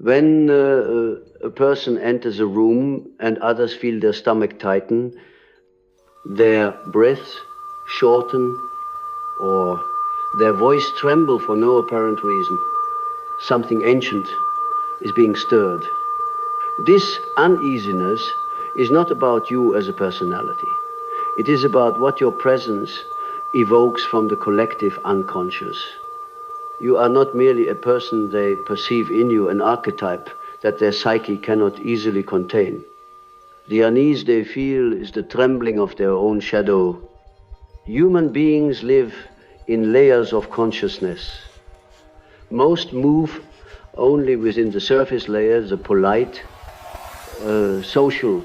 When a person enters a room and others feel their stomach tighten, their breath shorten, or their voice tremble for no apparent reason, something ancient is being stirred. This uneasiness is not about you as a personality. It is about what your presence evokes from the collective unconscious. You are not merely a person they perceive in you, an archetype that their psyche cannot easily contain. The unease they feel is the trembling of their own shadow. Human beings live in layers of consciousness. Most move only within the surface layer, the polite, social,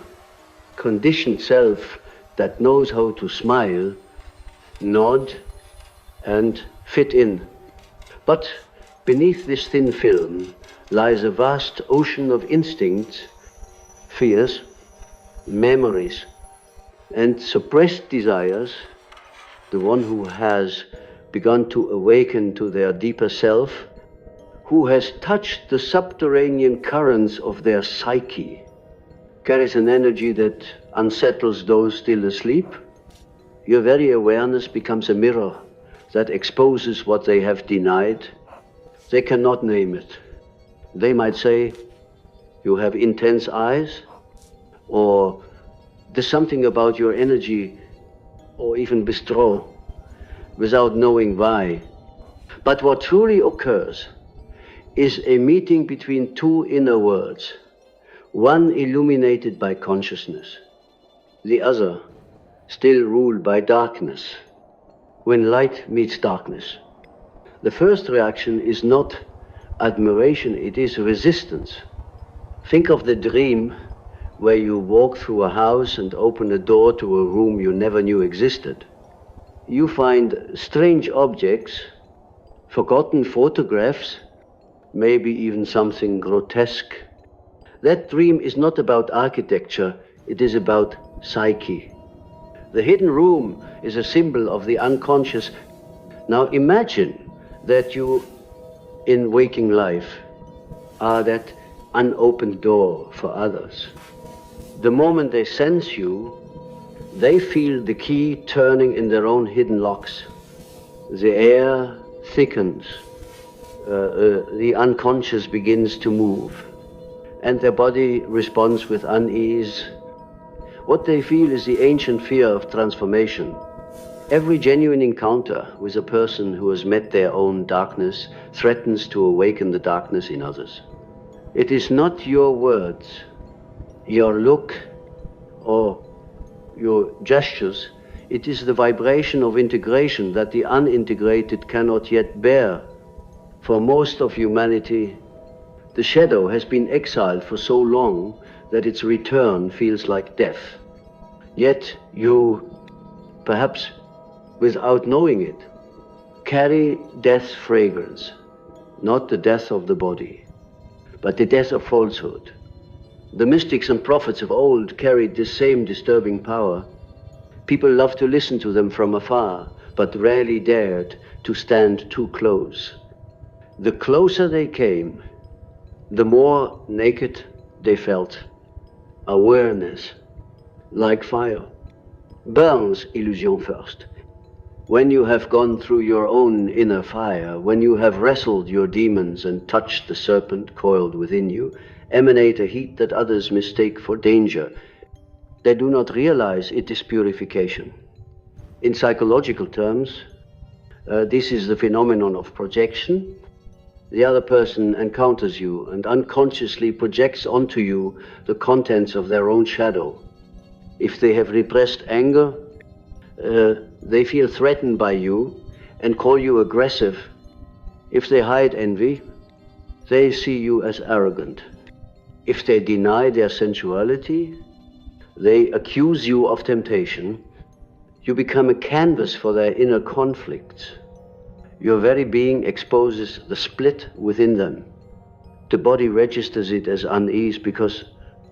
conditioned self that knows how to smile, nod, and fit in. But beneath this thin film lies a vast ocean of instincts, fears, memories, and suppressed desires. The one who has begun to awaken to their deeper self, who has touched the subterranean currents of their psyche, carries an energy that unsettles those still asleep. Your very awareness becomes a mirror that exposes what they have denied. They cannot name it. They might say, you have intense eyes, or there's something about your energy, or even bistrot, without knowing why. But what truly occurs is a meeting between two inner worlds, one illuminated by consciousness, the other still ruled by darkness. When light meets darkness, the first reaction is not admiration, it is resistance. Think of the dream where you walk through a house and open a door to a room you never knew existed. You find strange objects, forgotten photographs, maybe even something grotesque. That dream is not about architecture, it is about psyche. The hidden room is a symbol of the unconscious. Now imagine that you, in waking life, are that unopened door for others. The moment they sense you, they feel the key turning in their own hidden locks. The air thickens, the unconscious begins to move, and their body responds with unease. What they feel is the ancient fear of transformation. Every genuine encounter with a person who has met their own darkness threatens to awaken the darkness in others. It is not your words, your look, or your gestures. It is the vibration of integration that the unintegrated cannot yet bear. For most of humanity, the shadow has been exiled for so long that its return feels like death. Yet you, perhaps without knowing it, carry death's fragrance, not the death of the body, but the death of falsehood. The mystics and prophets of old carried this same disturbing power. People loved to listen to them from afar, but rarely dared to stand too close. The closer they came, the more naked they felt. Awareness, like fire, burns illusion first. When you have gone through your own inner fire, when you have wrestled your demons and touched the serpent coiled within you, emanate a heat that others mistake for danger. They do not realize it is purification. In psychological terms, this is the phenomenon of projection. The other person encounters you and unconsciously projects onto you the contents of their own shadow. If they have repressed anger, they feel threatened by you and call you aggressive. If they hide envy, they see you as arrogant. If they deny their sensuality, they accuse you of temptation. You become a canvas for their inner conflicts. Your very being exposes the split within them. The body registers it as unease because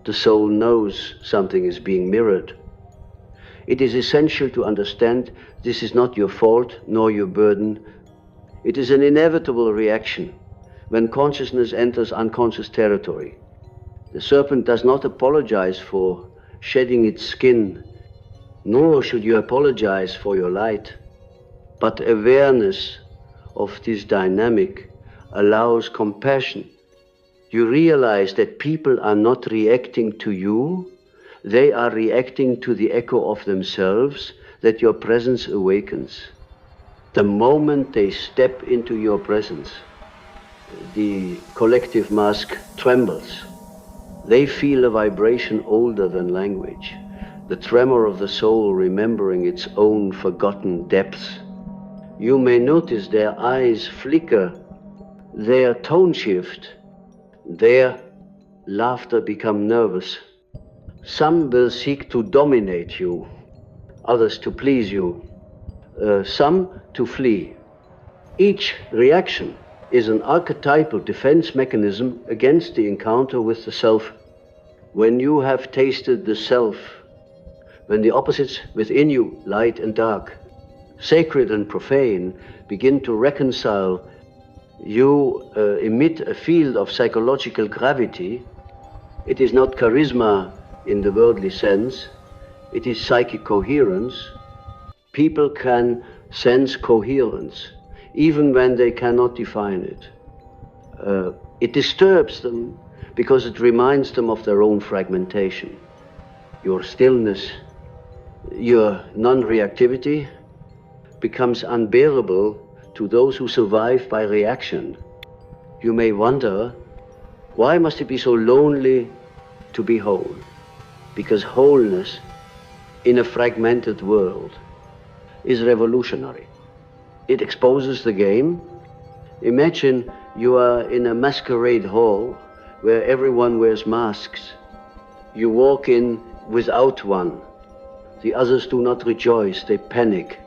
the soul knows something is being mirrored. It is essential to understand this is not your fault nor your burden. It is an inevitable reaction when consciousness enters unconscious territory. The serpent does not apologize for shedding its skin, nor should you apologize for your light. But awareness of this dynamic allows compassion. You realize that people are not reacting to you, they are reacting to the echo of themselves that your presence awakens. The moment they step into your presence, the collective mask trembles. They feel a vibration older than language, the tremor of the soul remembering its own forgotten depths. You may notice their eyes flicker, their tone shift, their laughter become nervous. Some will seek to dominate you, others to please you, some to flee. Each reaction is an archetypal defense mechanism against the encounter with the self. When you have tasted the self, when the opposites within you, light and dark, sacred and profane, begin to reconcile, you emit a field of psychological gravity. It is not charisma in the worldly sense, it is psychic coherence. People can sense coherence, even when they cannot define it. It disturbs them because it reminds them of their own fragmentation. Your stillness, your non-reactivity becomes unbearable to those who survive by reaction. You may wonder, why must it be so lonely to be whole? Because wholeness in a fragmented world is revolutionary. It exposes the game. Imagine you are in a masquerade hall where everyone wears masks. You walk in without one. The others do not rejoice, they panic.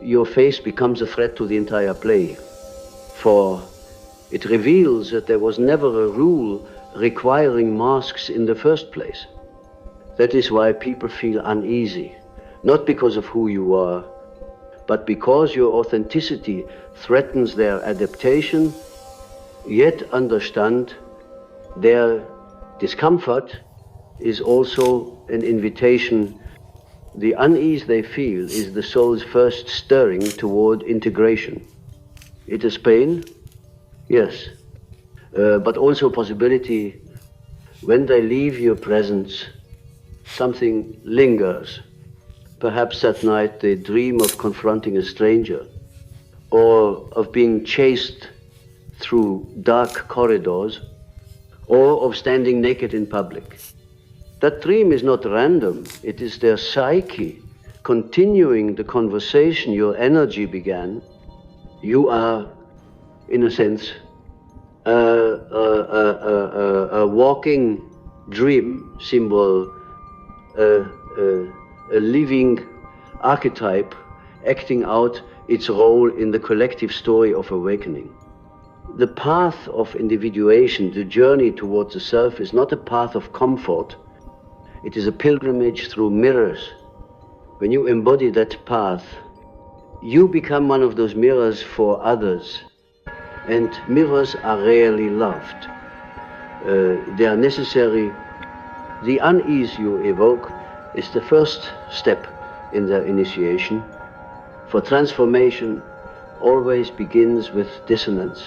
Your face becomes a threat to the entire play, for it reveals that there was never a rule requiring masks in the first place. That is why people feel uneasy, not because of who you are, but because your authenticity threatens their adaptation, yet understand their discomfort is also an invitation. The unease they feel is the soul's first stirring toward integration. It is pain, yes, but also possibility. When they leave your presence, something lingers. Perhaps that night they dream of confronting a stranger, or of being chased through dark corridors, or of standing naked in public. That dream is not random, it is their psyche continuing the conversation your energy began. You are, in a sense, a walking dream symbol, a living archetype acting out its role in the collective story of awakening. The path of individuation, the journey towards the self, is not a path of comfort. It is a pilgrimage through mirrors. When you embody that path, you become one of those mirrors for others. And mirrors are rarely loved. They are necessary. The unease you evoke is the first step in their initiation. For transformation always begins with dissonance.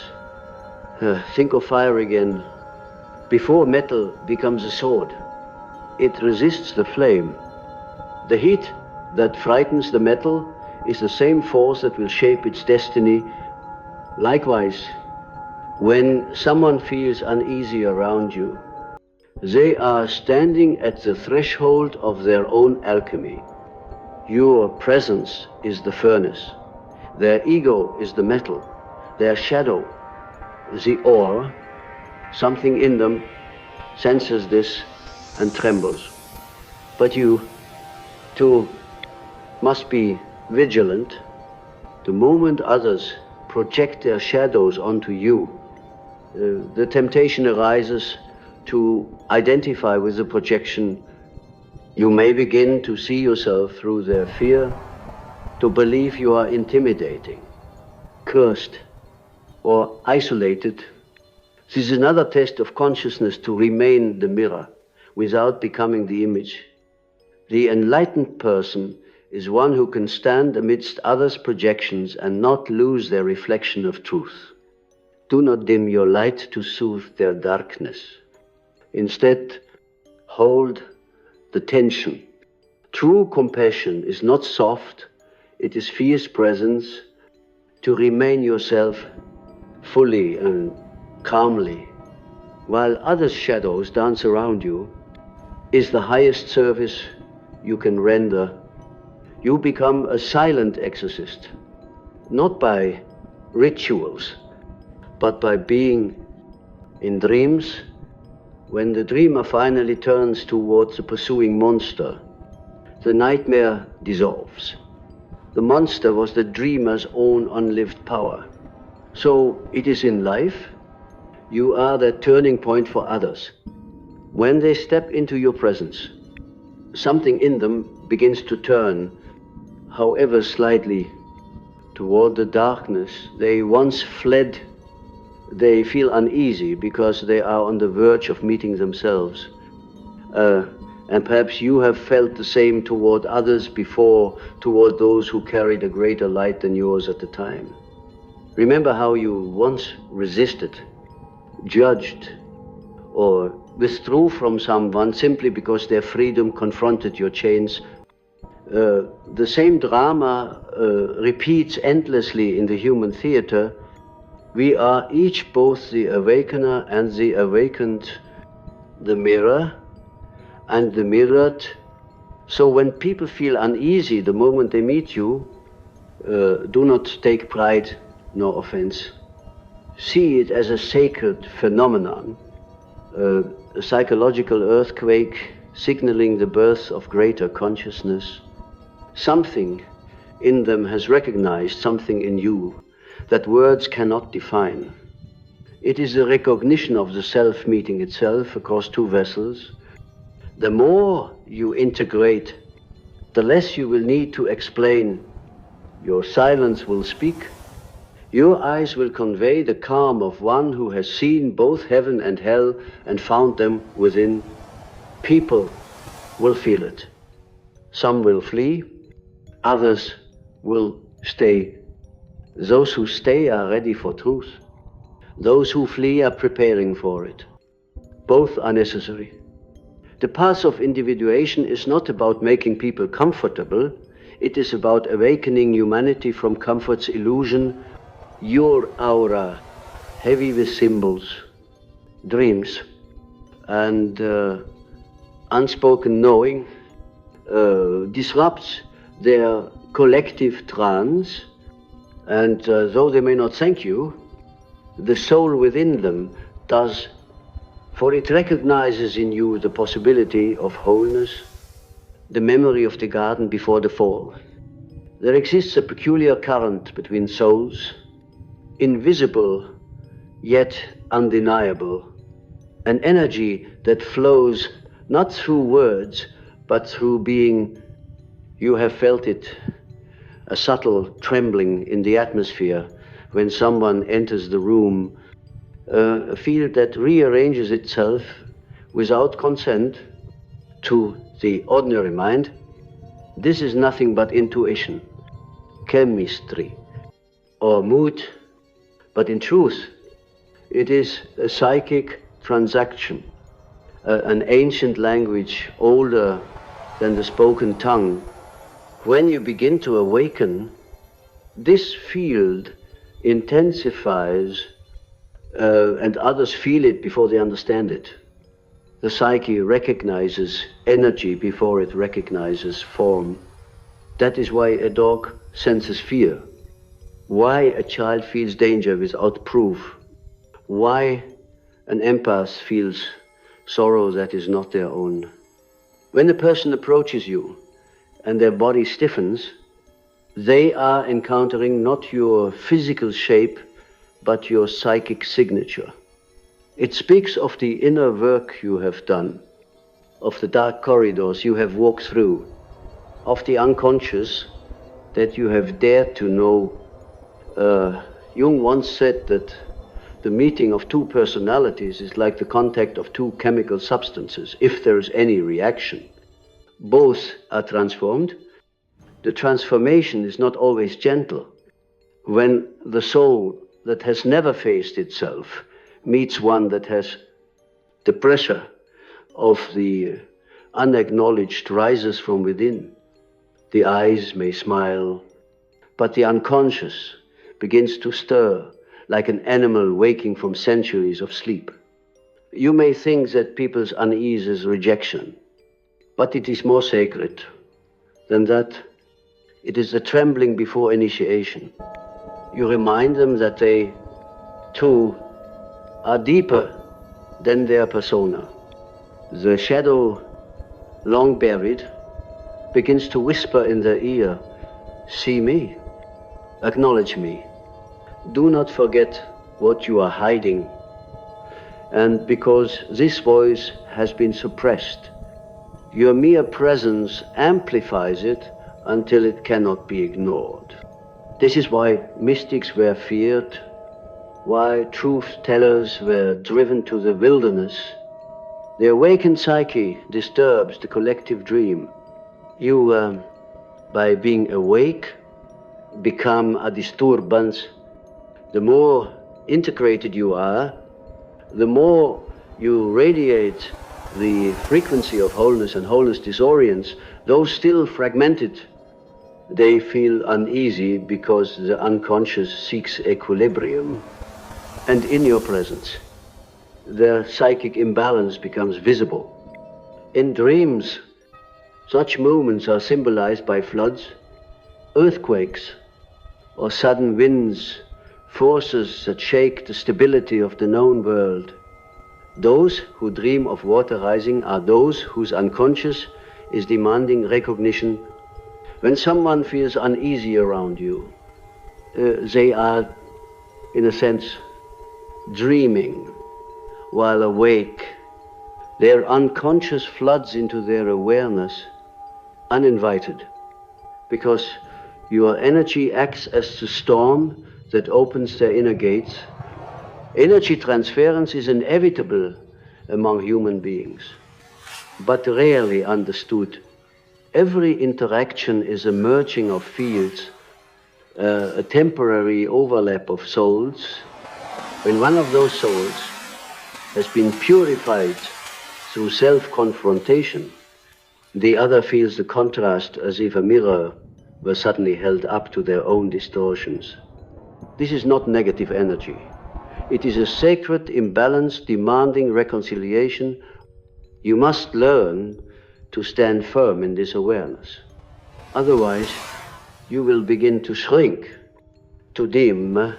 Think of fire again. Before metal becomes a sword, it resists the flame. The heat that frightens the metal is the same force that will shape its destiny. Likewise, when someone feels uneasy around you, they are standing at the threshold of their own alchemy. Your presence is the furnace. Their ego is the metal. Their shadow, the ore. Something in them senses this and trembles. But you, too, must be vigilant. The moment others project their shadows onto you, the temptation arises to identify with the projection. You may begin to see yourself through their fear, to believe you are intimidating, cursed, or isolated This is another test of consciousness, to remain the mirror without becoming the image. The enlightened person is one who can stand amidst others' projections and not lose their reflection of truth. Do not dim your light to soothe their darkness. Instead, hold the tension. True compassion is not soft, it is fierce presence, to remain yourself fully and calmly, while others' shadows dance around you, is the highest service you can render. You become a silent exorcist, not by rituals, but by being in dreams. When the dreamer finally turns towards the pursuing monster, the nightmare dissolves. The monster was the dreamer's own unlived power. So it is in life, you are that turning point for others. When they step into your presence, something in them begins to turn, however slightly, toward the darkness they once fled. They feel uneasy because they are on the verge of meeting themselves. And perhaps you have felt the same toward others before, toward those who carried a greater light than yours at the time. Remember how you once resisted, judged, or withdrew from someone simply because their freedom confronted your chains. The same drama repeats endlessly in the human theater. We are each both the awakener and the awakened, the mirror and the mirrored. So when people feel uneasy the moment they meet you, do not take pride nor offense. See it as a sacred phenomenon, a psychological earthquake signaling the birth of greater consciousness. Something in them has recognized something in you that words cannot define. It is the recognition of the self meeting itself across two vessels. The more you integrate, the less you will need to explain. Your silence will speak. Your eyes will convey the calm of one who has seen both heaven and hell and found them within. People will feel it. Some will flee, others will stay. Those who stay are ready for truth. Those who flee are preparing for it. Both are necessary. The path of individuation is not about making people comfortable. It is about awakening humanity from comfort's illusion. Your aura, heavy with symbols, dreams, and unspoken knowing, disrupts their collective trance. And though they may not thank you, the soul within them does, for it recognizes in you the possibility of wholeness, the memory of the garden before the fall. There exists a peculiar current between souls, invisible yet undeniable, an energy that flows not through words, but through being. You have felt it, a subtle trembling in the atmosphere when someone enters the room, a field that rearranges itself without consent to the ordinary mind. This is nothing but intuition, chemistry, or mood, but in truth, it is a psychic transaction, an ancient language older than the spoken tongue. When you begin to awaken, this field intensifies, and others feel it before they understand it. The psyche recognizes energy before it recognizes form. That is why a dog senses fear, why a child feels danger without proof, why an empath feels sorrow that is not their own. When a person approaches you and their body stiffens, they are encountering not your physical shape, but your psychic signature. It speaks of the inner work you have done, of the dark corridors you have walked through, of the unconscious that you have dared to know. Jung once said that The meeting of two personalities is like the contact of two chemical substances, if there is any reaction. Both are transformed. The transformation is not always gentle. When the soul that has never faced itself meets one that has the pressure of the unacknowledged rises from within, the eyes may smile, but the unconscious begins to stir like an animal waking from centuries of sleep. You may think that people's unease is rejection, but it is more sacred than that. It is the trembling before initiation. You remind them that they, too, are deeper than their persona. The shadow, long buried, begins to whisper in their ear, "See me, acknowledge me. Do not forget what you are hiding." And because this voice has been suppressed, your mere presence amplifies it until it cannot be ignored. This is why mystics were feared, why truth-tellers were driven to the wilderness. The awakened psyche disturbs the collective dream. You, by being awake, become a disturbance. The more integrated you are, the more you radiate the frequency of wholeness, and wholeness disorients those still fragmented. They feel uneasy because the unconscious seeks equilibrium. And in your presence, their psychic imbalance becomes visible. In dreams, such movements are symbolized by floods, earthquakes, or sudden winds, forces that shake the stability of the known world. Those who dream of water rising are those whose unconscious is demanding recognition. When someone feels uneasy around you, they are, in a sense, dreaming while awake. Their unconscious floods into their awareness uninvited, because your energy acts as the storm that opens their inner gates. Energy transference is inevitable among human beings, but rarely understood. Every interaction is a merging of fields, a temporary overlap of souls. When one of those souls has been purified through self-confrontation, the other feels the contrast as if a mirror were suddenly held up to their own distortions. This is not negative energy. It is a sacred imbalance demanding reconciliation. You must learn to stand firm in this awareness. Otherwise, you will begin to shrink, to dim,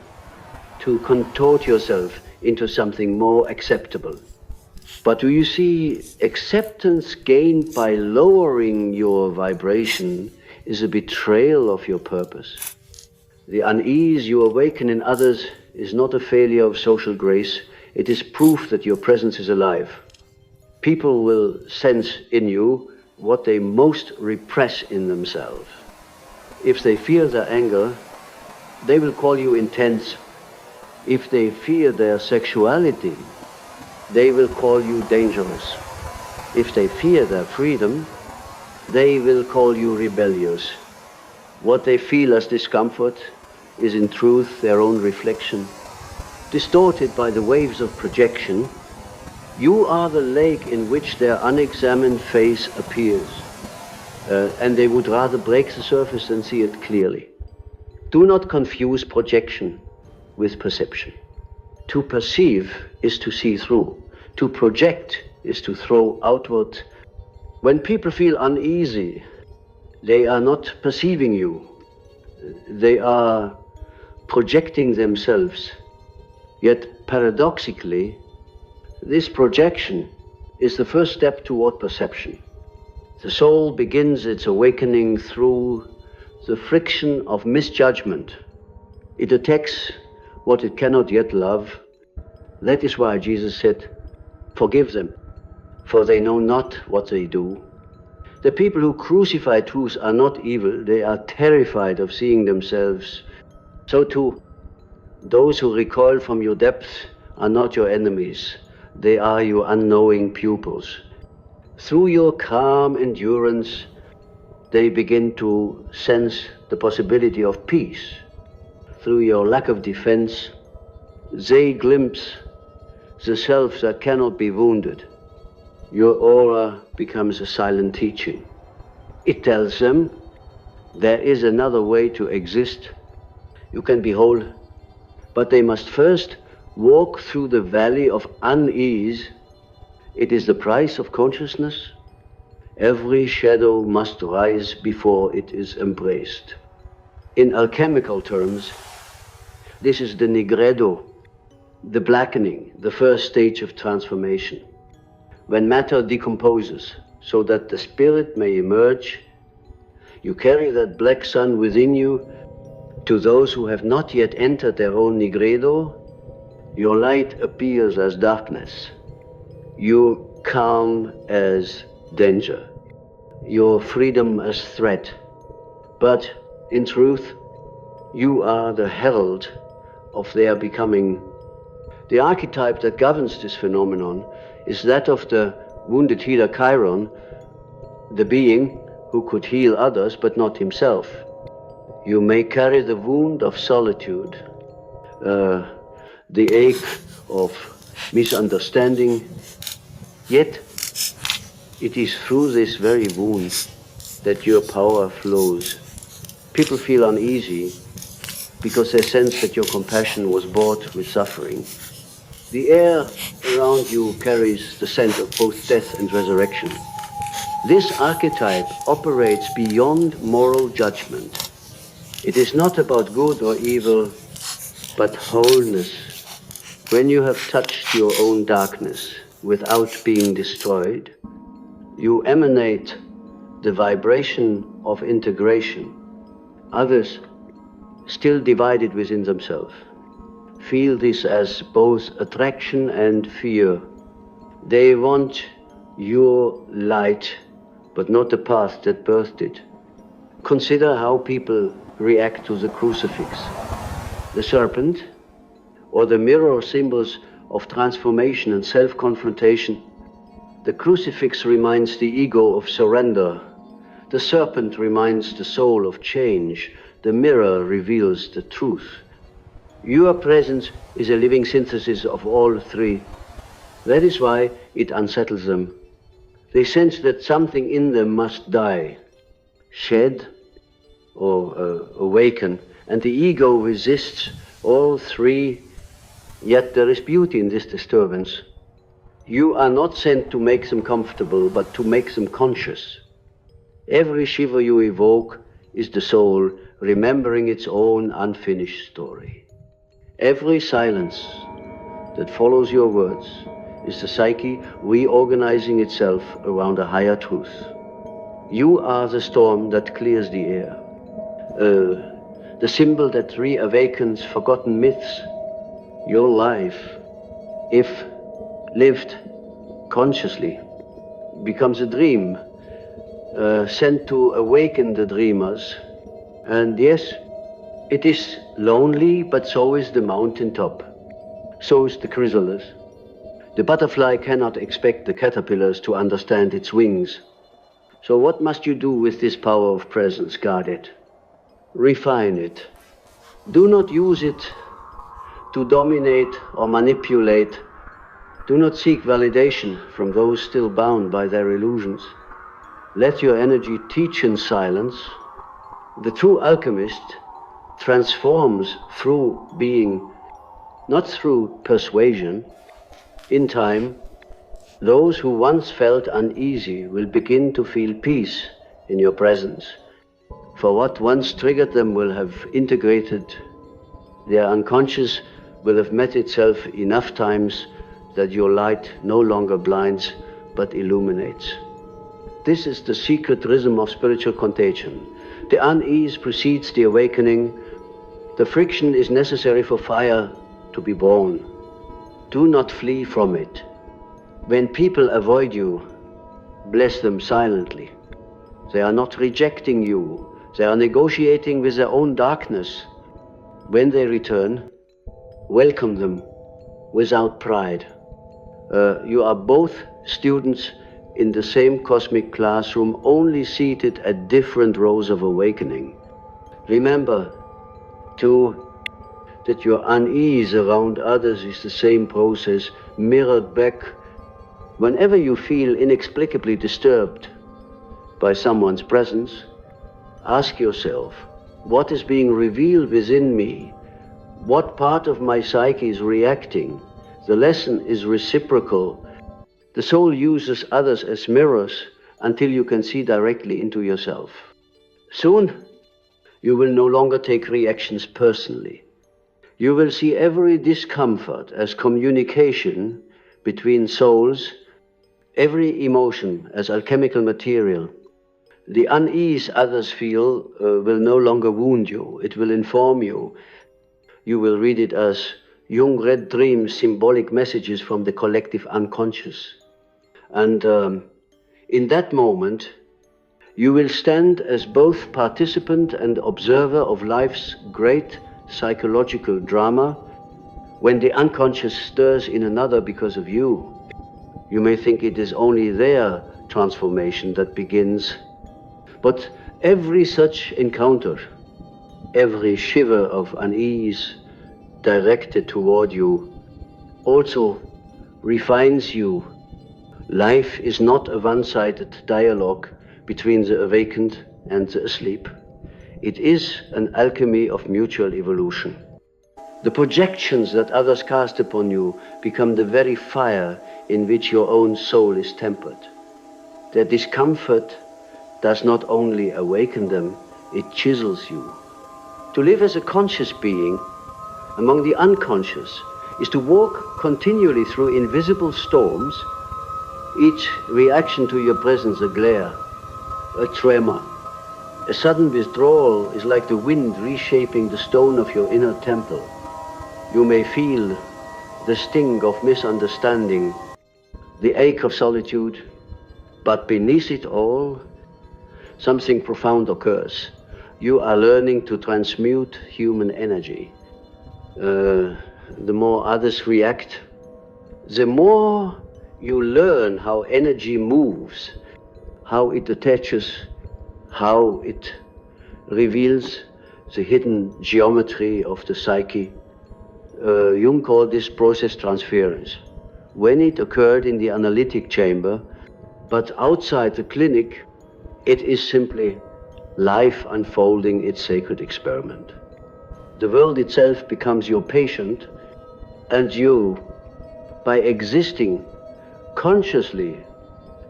to contort yourself into something more acceptable. But do you see, acceptance gained by lowering your vibration is a betrayal of your purpose. The unease you awaken in others is not a failure of social grace. It is proof that your presence is alive. People will sense in you what they most repress in themselves. If they fear their anger, they will call you intense. If they fear their sexuality, they will call you dangerous. If they fear their freedom, they will call you rebellious. What they feel as discomfort is in truth their own reflection. Distorted by the waves of projection, you are the lake in which their unexamined face appears, and they would rather break the surface than see it clearly. Do not confuse projection with perception. To perceive is to see through. To project is to throw outward. When people feel uneasy, they are not perceiving you. They are projecting themselves. Yet paradoxically, this projection is the first step toward perception. The soul begins its awakening through the friction of misjudgment. It attacks what it cannot yet love. That is why Jesus said, "Forgive them, for they know not what they do." The people who crucify truth are not evil. They are terrified of seeing themselves. So too, those who recoil from your depths are not your enemies. They are your unknowing pupils. Through your calm endurance, they begin to sense the possibility of peace. Through your lack of defense, they glimpse the self that cannot be wounded. Your aura becomes a silent teaching. It tells them there is another way to exist. You can be whole, but they must first walk through the valley of unease. It is the price of consciousness. Every shadow must rise before it is embraced. In alchemical terms, this is the nigredo, the blackening, the first stage of transformation. When matter decomposes so that the spirit may emerge, you carry that black sun within you. To those who have not yet entered their own nigredo, your light appears as darkness, your calm as danger, your freedom as threat. But in truth, you are the herald of their becoming. The archetype that governs this phenomenon is that of the wounded healer Chiron, the being who could heal others but not himself. You may carry the wound of solitude, the ache of misunderstanding, yet it is through this very wound that your power flows. People feel uneasy because they sense that your compassion was bought with suffering. The air around you carries the scent of both death and resurrection. This archetype operates beyond moral judgment. It is not about good or evil, but wholeness. When you have touched your own darkness without being destroyed, you emanate the vibration of integration. Others, still divided within themselves, feel this as both attraction and fear. They want your light, but not the path that birthed it. Consider how people react to the crucifix, the serpent, or the mirror symbols of transformation and self-confrontation. The crucifix reminds the ego of surrender. The serpent reminds the soul of change. The mirror reveals the truth. Your presence is a living synthesis of all three. That is why it unsettles them. They sense that something in them must die, shed or awaken, and the ego resists all three, yet there is beauty in this disturbance. You are not sent to make them comfortable, but to make them conscious. Every shiver you evoke is the soul remembering its own unfinished story. Every silence that follows your words is the psyche reorganizing itself around a higher truth. You are the storm that clears the air, the symbol that reawakens forgotten myths. Your life, if lived consciously, becomes a dream, sent to awaken the dreamers. And yes, it is lonely, but so is the mountaintop. So is the chrysalis. The butterfly cannot expect the caterpillars to understand its wings. So what must you do with this power of presence? Guard it. Refine it. Do not use it to dominate or manipulate. Do not seek validation from those still bound by their illusions. Let your energy teach in silence. The true alchemist transforms through being, not through persuasion. In time, those who once felt uneasy will begin to feel peace in your presence. For what once triggered them will have integrated. Their unconscious will have met itself enough times that your light no longer blinds but illuminates. This is the secret rhythm of spiritual contagion. The unease precedes the awakening. The friction is necessary for fire to be born. Do not flee from it. When people avoid you, bless them silently. They are not rejecting you. They are negotiating with their own darkness. When they return, welcome them. without pride. You are both students in the same cosmic classroom, only seated at different rows of awakening. Remember, too, that your unease around others is the same process mirrored back whenever you feel inexplicably disturbed by someone's presence. Ask yourself, what is being revealed within me? What part of my psyche is reacting? The lesson is reciprocal. The soul uses others as mirrors until you can see directly into yourself. Soon, you will no longer take reactions personally. You will see every discomfort as communication between souls, every emotion as alchemical material. The unease others feel will no longer wound you. It will inform you. You will read it as Jung read dreams, symbolic messages from the collective unconscious. And in that moment, you will stand as both participant and observer of life's great psychological drama. When the unconscious stirs in another because of you, you may think it is only their transformation that begins. But every such encounter, every shiver of unease directed toward you, also refines you. Life is not a one-sided dialogue between the awakened and the asleep. It is an alchemy of mutual evolution. The projections that others cast upon you become the very fire in which your own soul is tempered. Their discomfort does not only awaken them, it chisels you. To live as a conscious being among the unconscious is to walk continually through invisible storms, each reaction to your presence a glare, a tremor. A sudden withdrawal is like the wind reshaping the stone of your inner temple. You may feel the sting of misunderstanding, the ache of solitude, but beneath it all, something profound occurs. You are learning to transmute human energy. The more others react, the more you learn how energy moves, how it attaches, how it reveals the hidden geometry of the psyche. Jung called this process transference. When it occurred in the analytic chamber, but outside the clinic, it is simply life unfolding its sacred experiment. The world itself becomes your patient, and you, by existing consciously,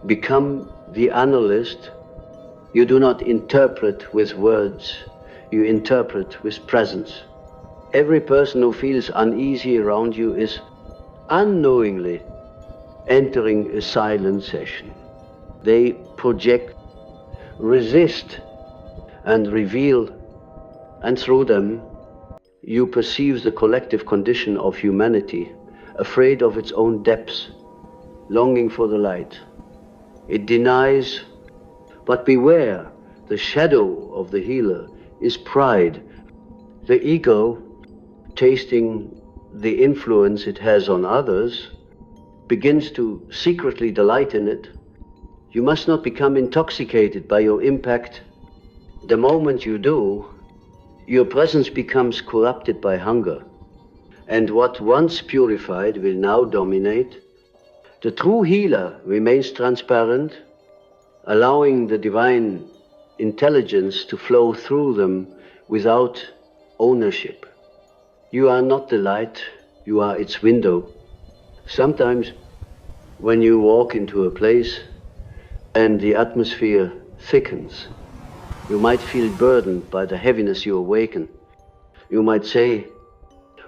become the analyst. You do not interpret with words, you interpret with presence. Every person who feels uneasy around you is unknowingly entering a silent session. They project, resist, and reveal, and through them, you perceive the collective condition of humanity, afraid of its own depths, longing for the light. It denies, but beware, the shadow of the healer is pride. The ego, tasting the influence it has on others, begins to secretly delight in it. You must not become intoxicated by your impact. The moment you do, your presence becomes corrupted by hunger, and what once purified will now dominate. The true healer remains transparent, allowing the divine intelligence to flow through them without ownership. You are not the light, you are its window. Sometimes when you walk into a place and the atmosphere thickens, you might feel burdened by the heaviness you awaken. You might say,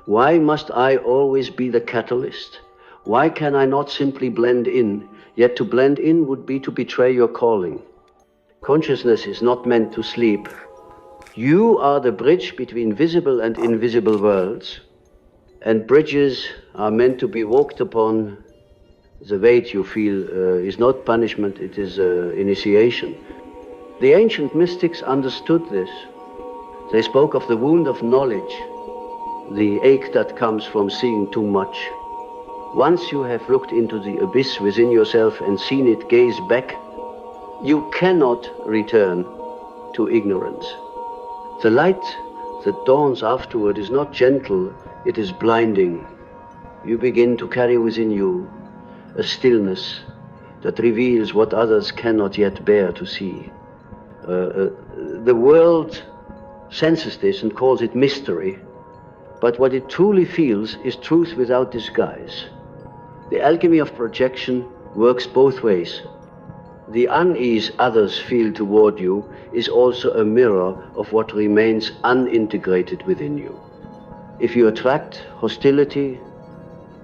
why must I always be the catalyst? Why can I not simply blend in? Yet to blend in would be to betray your calling. Consciousness is not meant to sleep. You are the bridge between visible and invisible worlds, and bridges are meant to be walked upon. The weight you feel is not punishment, it is initiation. The ancient mystics understood this. They spoke of the wound of knowledge, the ache that comes from seeing too much. Once you have looked into the abyss within yourself and seen it gaze back, you cannot return to ignorance. The light that dawns afterward is not gentle, it is blinding. You begin to carry within you a stillness that reveals what others cannot yet bear to see. The world senses this and calls it mystery, but what it truly feels is truth without disguise. The alchemy of projection works both ways. The unease others feel toward you is also a mirror of what remains unintegrated within you. If you attract hostility,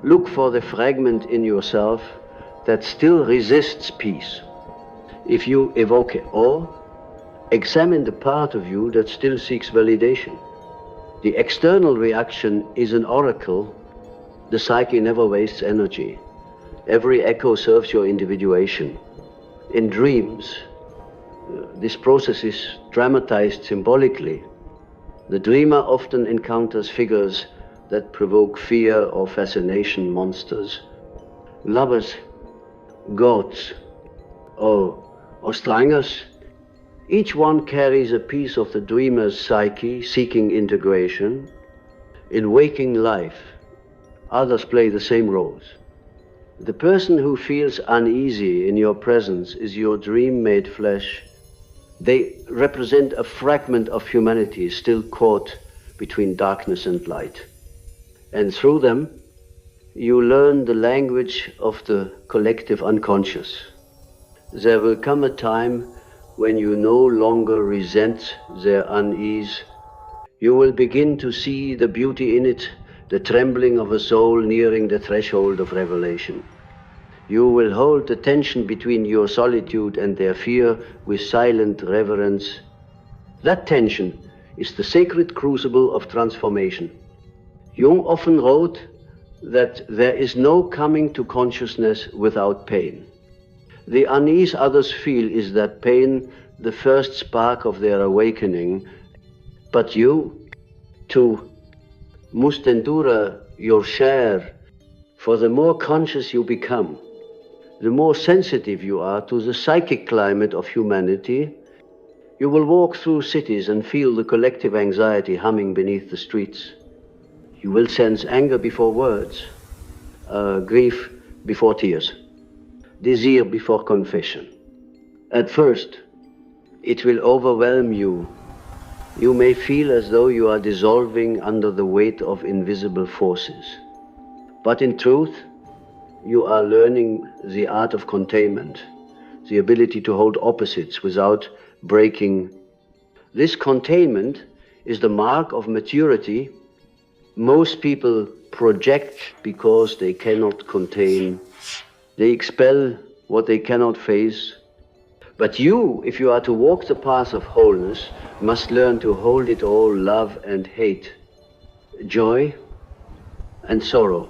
look for the fragment in yourself that still resists peace. If you evoke awe, examine the part of you that still seeks validation. The external reaction is an oracle. The psyche never wastes energy. Every echo serves your individuation. In dreams, this process is dramatized symbolically. The dreamer often encounters figures that provoke fear or fascination, monsters, lovers, gods, or strangers. Each one carries a piece of the dreamer's psyche seeking integration. In waking life, others play the same roles. The person who feels uneasy in your presence is your dream made flesh. They represent a fragment of humanity still caught between darkness and light. And through them, you learn the language of the collective unconscious. There will come a time when you no longer resent their unease. You will begin to see the beauty in it, the trembling of a soul nearing the threshold of revelation. You will hold the tension between your solitude and their fear with silent reverence. That tension is the sacred crucible of transformation. Jung often wrote that there is no coming to consciousness without pain. The unease others feel is that pain, the first spark of their awakening, but you, too, must endure your share, for the more conscious you become, the more sensitive you are to the psychic climate of humanity. You will walk through cities and feel the collective anxiety humming beneath the streets. You will sense anger before words, grief before tears, desire before confession. At first, it will overwhelm you. You may feel as though you are dissolving under the weight of invisible forces. But in truth, you are learning the art of containment, the ability to hold opposites without breaking. This containment is the mark of maturity. Most people project because they cannot contain. They expel what they cannot face. But you, if you are to walk the path of wholeness, must learn to hold it all, love and hate, joy and sorrow,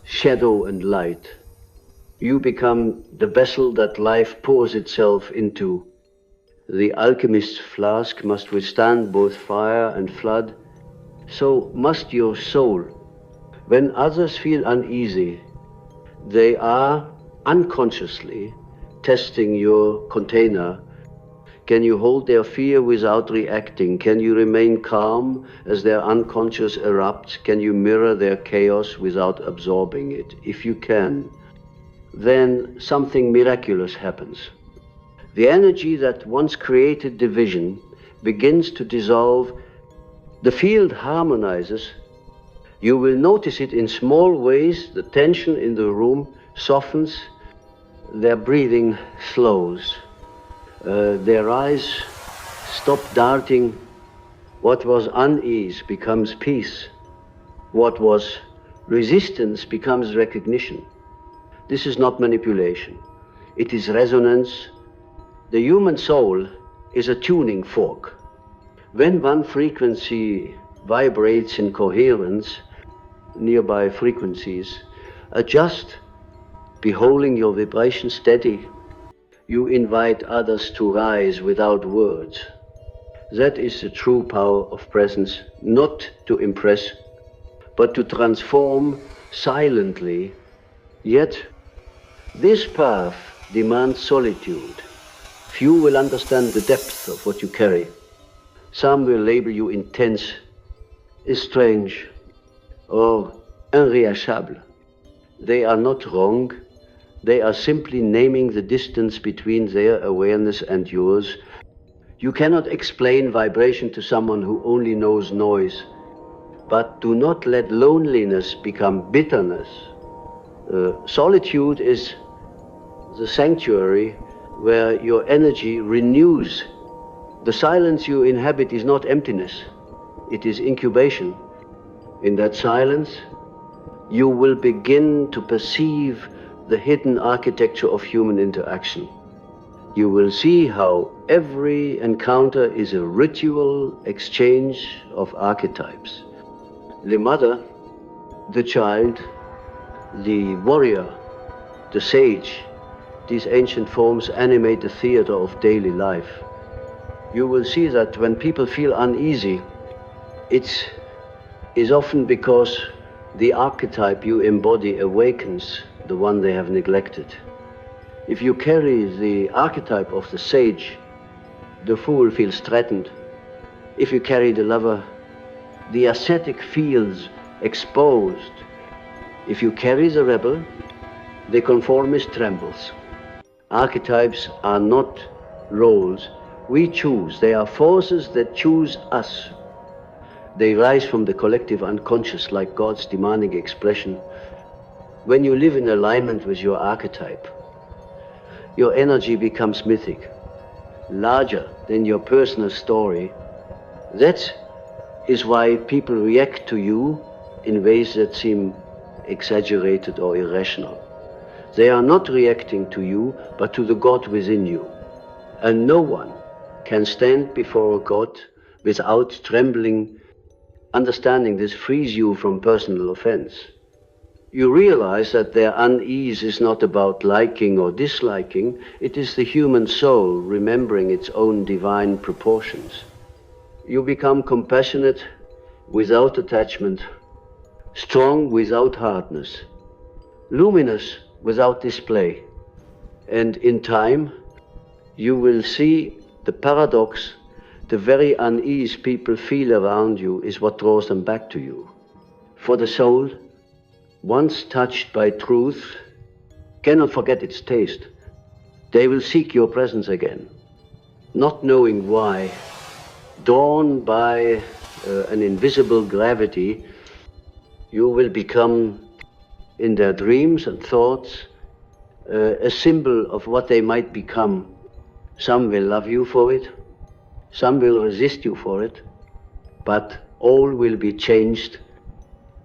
shadow and light. You become the vessel that life pours itself into. The alchemist's flask must withstand both fire and flood. So must your soul. When others feel uneasy, they are unconsciously testing your container. Can you hold their fear without reacting? Can you remain calm as their unconscious erupts? Can you mirror their chaos without absorbing it? If you can, then something miraculous happens. The energy that once created division begins to dissolve. The field harmonizes. You will notice it in small ways. The tension in the room softens. Their breathing slows. Their eyes stop darting. What was unease becomes peace. What was resistance becomes recognition. This is not manipulation. It is resonance. The human soul is a tuning fork. When one frequency vibrates in coherence, nearby frequencies adjust, beholding your vibration steady. You invite others to rise without words. That is the true power of presence, not to impress, but to transform silently Yet, this path demands solitude. Few will understand the depth of what you carry. Some will label you intense, strange, or irréachable. They are not wrong. They are simply naming the distance between their awareness and yours. You cannot explain vibration to someone who only knows noise. But do not let loneliness become bitterness. Solitude is the sanctuary where your energy renews. The silence you inhabit is not emptiness, it is incubation. In that silence, you will begin to perceive the hidden architecture of human interaction. You will see how every encounter is a ritual exchange of archetypes. The mother, the child, the warrior, the sage, these ancient forms animate the theater of daily life. You will see that when people feel uneasy, it is often because the archetype you embody awakens the one they have neglected. If you carry the archetype of the sage, the fool feels threatened. If you carry the lover, the ascetic feels exposed. If you carry the rebel, the conformist trembles. Archetypes are not roles we choose. They are forces that choose us. They rise from the collective unconscious like God's demanding expression. When you live in alignment with your archetype, your energy becomes mythic, larger than your personal story. That is why people react to you in ways that seem exaggerated or irrational. They are not reacting to you, but to the God within you. And no one can stand before a God without trembling. Understanding this frees you from personal offense. You realize that their unease is not about liking or disliking, it is the human soul remembering its own divine proportions. You become compassionate without attachment, strong without hardness, luminous without display. And in time, you will see the paradox. The very unease people feel around you is what draws them back to you. For the soul, once touched by truth, cannot forget its taste. They will seek your presence again, not knowing why. Drawn by an invisible gravity, you will become, in their dreams and thoughts, a symbol of what they might become. Some will love you for it, some will resist you for it, but all will be changed.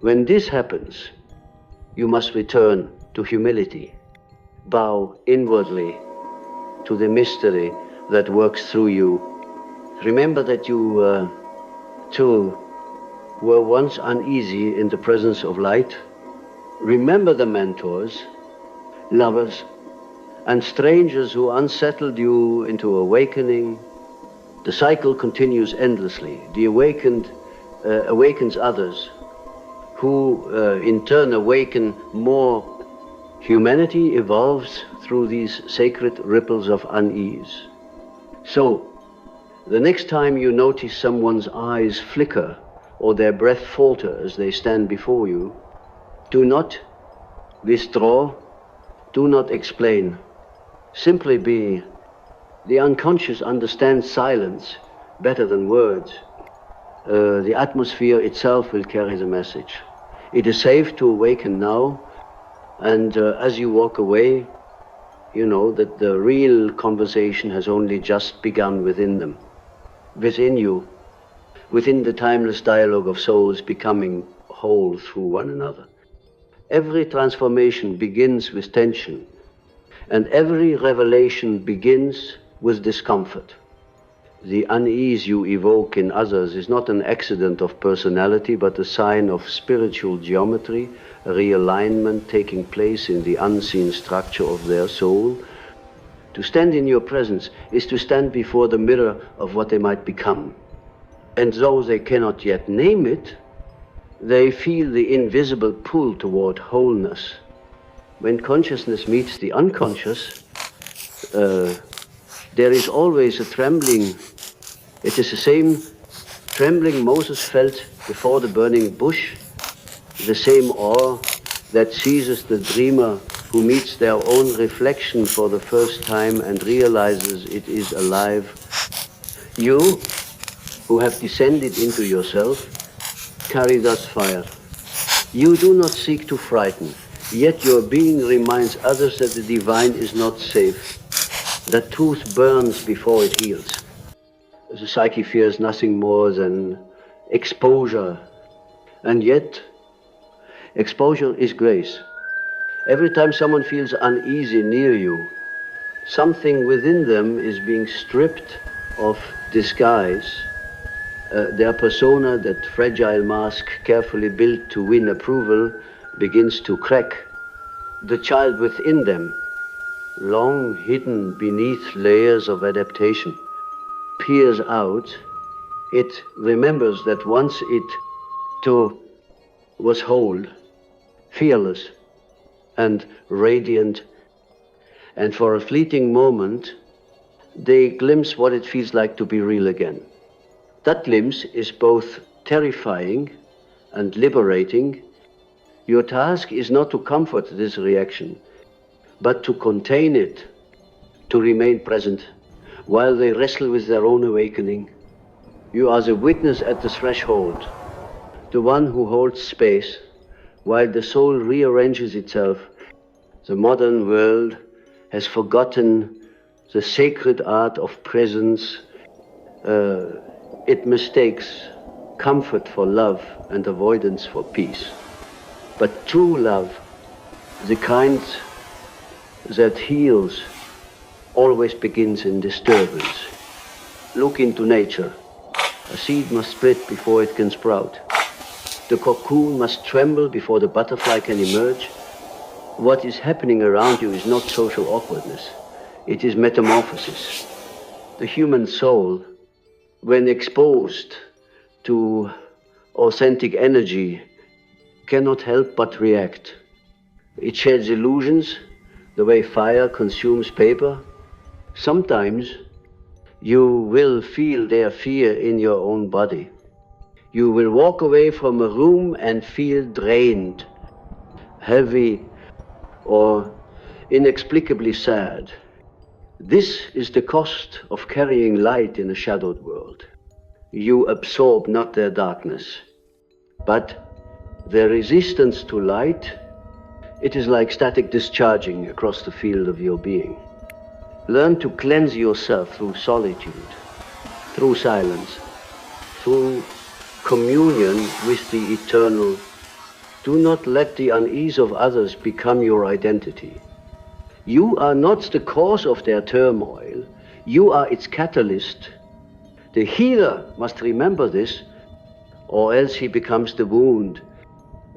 When this happens, you must return to humility, bow inwardly to the mystery that works through you. Remember that you, too, were once uneasy in the presence of light. Remember the mentors, lovers, and strangers who unsettled you into awakening. The cycle continues endlessly. The awakened awakens others, who in turn awaken more. Humanity evolves through these sacred ripples of unease. So, the next time you notice someone's eyes flicker or their breath falter as they stand before you, do not withdraw, do not explain. Simply be. The unconscious understands silence better than words. The atmosphere itself will carry the message. It is safe to awaken now, and as you walk away, you know that the real conversation has only just begun within them, within you, within the timeless dialogue of souls becoming whole through one another. Every transformation begins with tension, and every revelation begins with discomfort. The unease you evoke in others is not an accident of personality, but a sign of spiritual geometry, a realignment taking place in the unseen structure of their soul. To stand in your presence is to stand before the mirror of what they might become. And though they cannot yet name it, they feel the invisible pull toward wholeness. When consciousness meets the unconscious, there is always a trembling. It is the same trembling Moses felt before the burning bush, the same awe that seizes the dreamer who meets their own reflection for the first time and realizes it is alive. You, who have descended into yourself, carry that fire. You do not seek to frighten, yet your being reminds others that the divine is not safe, that truth burns before it heals. The psyche fears nothing more than exposure, and yet exposure is grace. Every time someone feels uneasy near you, something within them is being stripped of disguise. Their persona, that fragile mask carefully built to win approval, begins to crack. The child within them, long hidden beneath layers of adaptation, peers out. It remembers that once it too was whole, fearless, and radiant, and for a fleeting moment, they glimpse what it feels like to be real again. That glimpse is both terrifying and liberating. Your task is not to comfort this reaction, but to contain it, to remain present while they wrestle with their own awakening. You are the witness at the threshold, the one who holds space while the soul rearranges itself. The modern world has forgotten the sacred art of presence. It mistakes comfort for love and avoidance for peace. But true love, the kind that heals, always begins in disturbance. Look into nature. A seed must split before it can sprout. The cocoon must tremble before the butterfly can emerge. What is happening around you is not social awkwardness. It is metamorphosis. The human soul, when exposed to authentic energy, cannot help but react. It sheds illusions, the way fire consumes paper. Sometimes you will feel their fear in your own body. You will walk away from a room and feel drained, heavy, or inexplicably sad. This is the cost of carrying light in a shadowed world. You absorb not their darkness, but their resistance to light. It is like static discharging across the field of your being. Learn to cleanse yourself through solitude, through silence, through communion with the eternal. Do not let the unease of others become your identity. You are not the cause of their turmoil. You are its catalyst. The healer must remember this, or else he becomes the wound.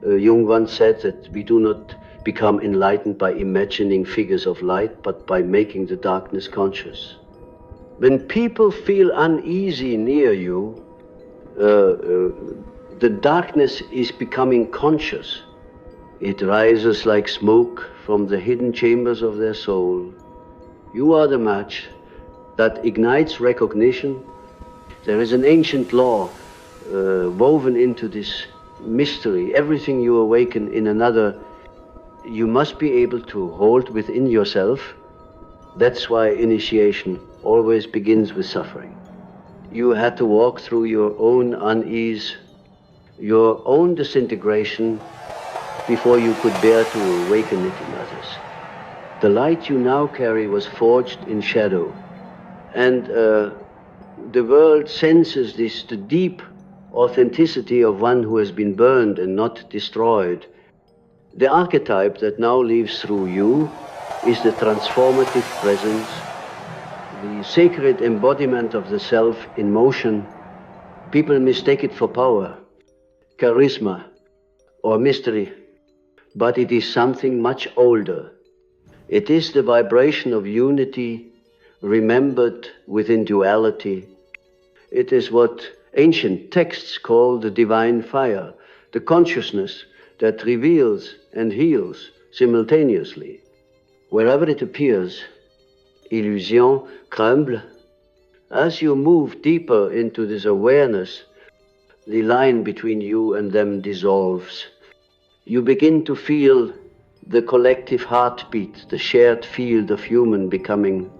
Jung once said that we do not become enlightened by imagining figures of light, but by making the darkness conscious. When people feel uneasy near you, the darkness is becoming conscious. It rises like smoke from the hidden chambers of their soul. You are the match that ignites recognition. There is an ancient law woven into this mystery. Everything you awaken in another, you must be able to hold within yourself. That's why initiation always begins with suffering. You had to walk through your own unease, your own disintegration, before you could bear to awaken it in others. The light you now carry was forged in shadow, and the world senses this, the deep authenticity of one who has been burned and not destroyed. The archetype that now lives through you is the transformative presence, the sacred embodiment of the self in motion. People mistake it for power, charisma, or mystery, but it is something much older. It is the vibration of unity remembered within duality. It is what ancient texts call the divine fire, the consciousness that reveals and heals simultaneously. Wherever it appears, illusion crumble. As you move deeper into this awareness, the line between you and them dissolves. You begin to feel the collective heartbeat, the shared field of human becoming.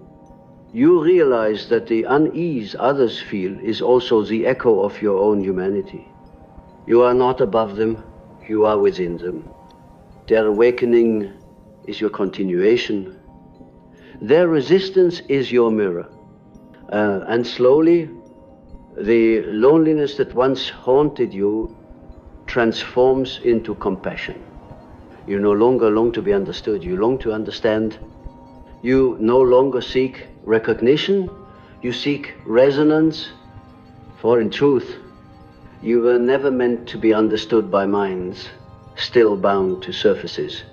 You realize that the unease others feel is also the echo of your own humanity. You are not above them, you are within them. Their awakening is your continuation. Their resistance is your mirror. And slowly, the loneliness that once haunted you transforms into compassion. You no longer long to be understood, you long to understand. You no longer seek recognition, you seek resonance, for in truth, you were never meant to be understood by minds, still bound to surfaces.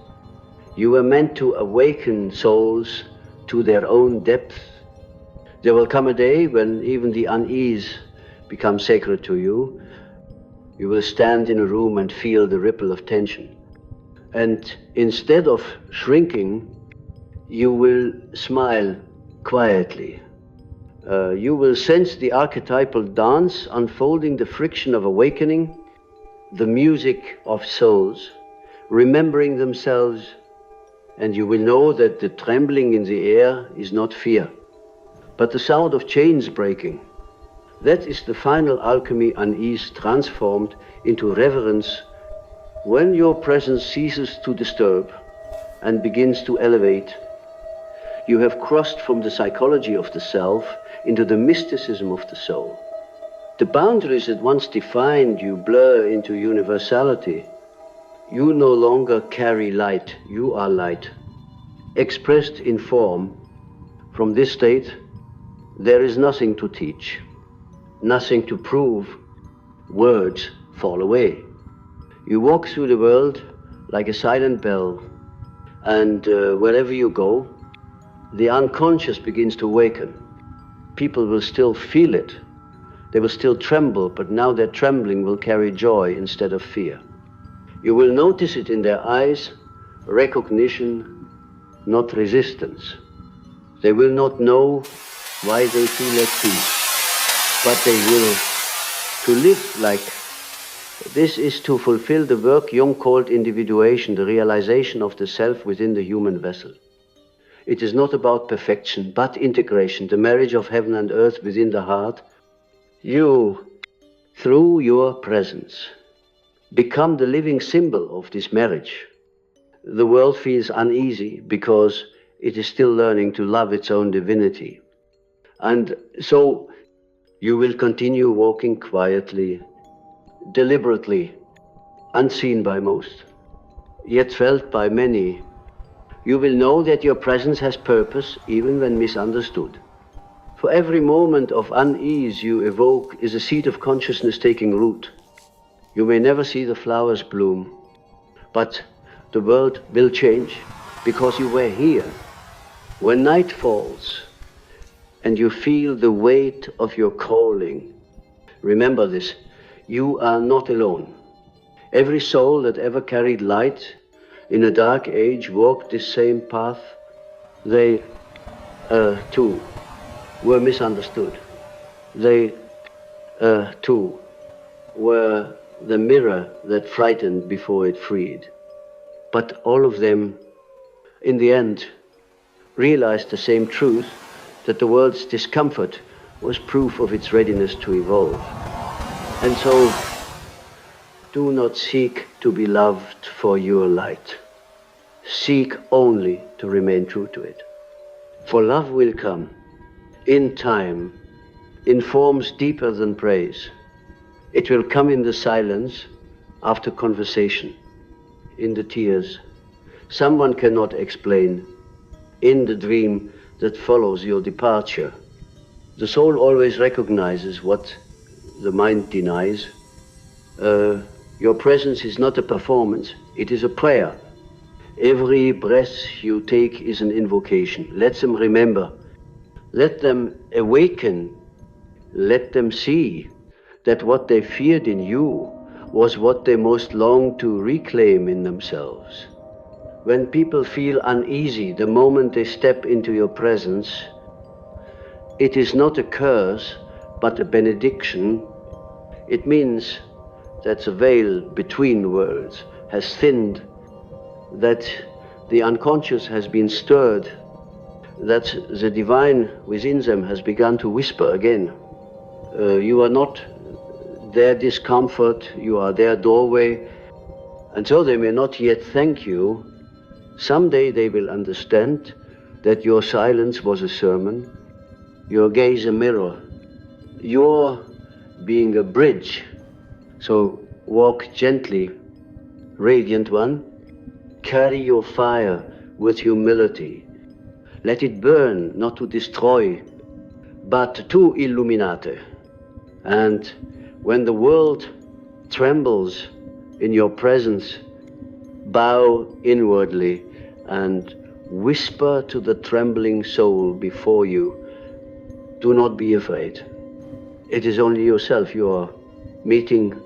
You were meant to awaken souls to their own depth. There will come a day when even the unease becomes sacred to you. You will stand in a room and feel the ripple of tension. And instead of shrinking, you will smile quietly. You will sense the archetypal dance unfolding, the friction of awakening, the music of souls, remembering themselves, and you will know that the trembling in the air is not fear, but the sound of chains breaking. That is the final alchemy, unease transformed into reverence. When your presence ceases to disturb and begins to elevate, you have crossed from the psychology of the self into the mysticism of the soul. The boundaries that once defined you blur into universality. You no longer carry light, you are light. Expressed in form, from this state, there is nothing to teach, nothing to prove. Words fall away. You walk through the world like a silent bell, and wherever you go, the unconscious begins to awaken. People will still feel it. They will still tremble, but now their trembling will carry joy instead of fear. You will notice it in their eyes, recognition, not resistance. They will not know why they feel at peace, but they will. To live like this is to fulfill the work Jung called individuation, the realization of the self within the human vessel. It is not about perfection, but integration, the marriage of heaven and earth within the heart. You, through your presence, become the living symbol of this marriage. The world feels uneasy because it is still learning to love its own divinity. And so you will continue walking quietly, deliberately, unseen by most, yet felt by many. You will know that your presence has purpose even when misunderstood. For every moment of unease you evoke is a seed of consciousness taking root. You may never see the flowers bloom, but the world will change because you were here. When night falls and you feel the weight of your calling, remember this, you are not alone. Every soul that ever carried light in a dark age walked this same path. They, too, were misunderstood. They, too, were the mirror that frightened before it freed. But all of them, in the end, realized the same truth, that the world's discomfort was proof of its readiness to evolve. And so, do not seek to be loved for your light. Seek only to remain true to it. For love will come, in time, in forms deeper than praise. It will come in the silence, after conversation, in the tears. Someone cannot explain, in the dream that follows your departure. The soul always recognizes what the mind denies. Your presence is not a performance, it is a prayer. Every breath you take is an invocation. Let them remember. Let them awaken. Let them see that what they feared in you was what they most longed to reclaim in themselves. When people feel uneasy the moment they step into your presence, it is not a curse, but a benediction. It means that the veil between worlds has thinned, that the unconscious has been stirred, that the divine within them has begun to whisper again. You are not their discomfort, you are their doorway, and so they may not yet thank you. Someday they will understand that your silence was a sermon, your gaze a mirror, your being a bridge. So walk gently, radiant one, carry your fire with humility. Let it burn, not to destroy, but to illuminate. And when the world trembles in your presence, bow inwardly and whisper to the trembling soul before you, do not be afraid. It is only yourself you are meeting